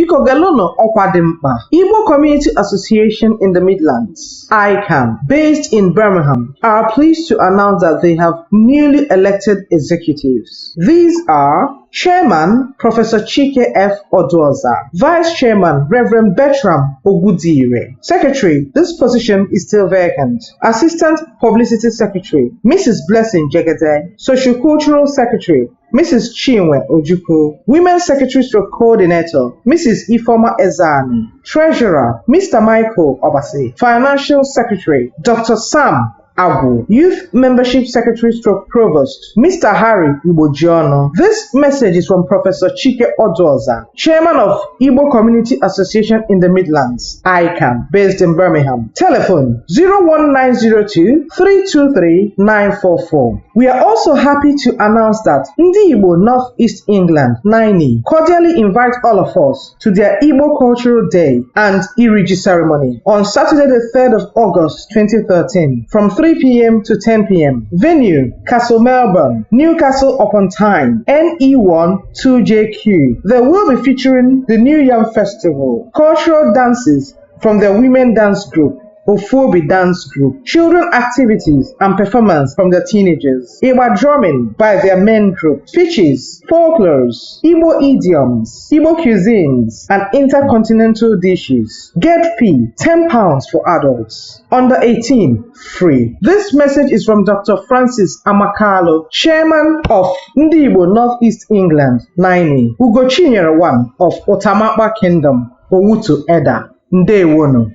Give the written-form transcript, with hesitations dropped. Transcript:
Biko Galono Okwadimpa, Igbo Community Association in the Midlands, ICAM, based in Birmingham, are pleased to announce that they have newly elected executives. These are Chairman, Professor Chike F. Oduoza. Vice Chairman, Reverend Bertram Ogudire. Secretary, this position is still vacant. Assistant Publicity Secretary, Mrs. Blessing Jegede. Sociocultural Secretary, Mrs. Chinwe Ojuko. Women's Secretary / Coordinator, Mrs. Ifoma Ezani. Treasurer, Mr. Michael Obasi. Financial Secretary, Dr. Sam Agu. Youth Membership Secretary / Provost, Mr. Harry Igbojiono. This message is from Professor Chike Oduoza, Chairman of Igbo Community Association in the Midlands, ICAM, based in Birmingham. Telephone 01902 323 944. We are also happy to announce that Ndi Igbo Northeast England, NINE, cordially invite all of us to their Igbo Cultural Day and Iriji ceremony on Saturday the 3rd of August 2013 from 3 p.m. to 10 p.m. Venue, Castle Melbourne, Newcastle upon Tyne, NE1 2JQ. They will be featuring the New Yam Festival, cultural dances from the women dance group, Ofobi dance group, children activities and performance from the teenagers, Iwa drumming by their men group, speeches, folklores, Igbo idioms, Igbo cuisines, and intercontinental dishes. Get fee £10 for adults. Under 18, free. This message is from Dr. Francis Amakalo, Chairman of Ndi Igbo Northeast England, NINE, Ugochinyere 1 of Otamapa Kingdom, Owutu Eda. Ndewono.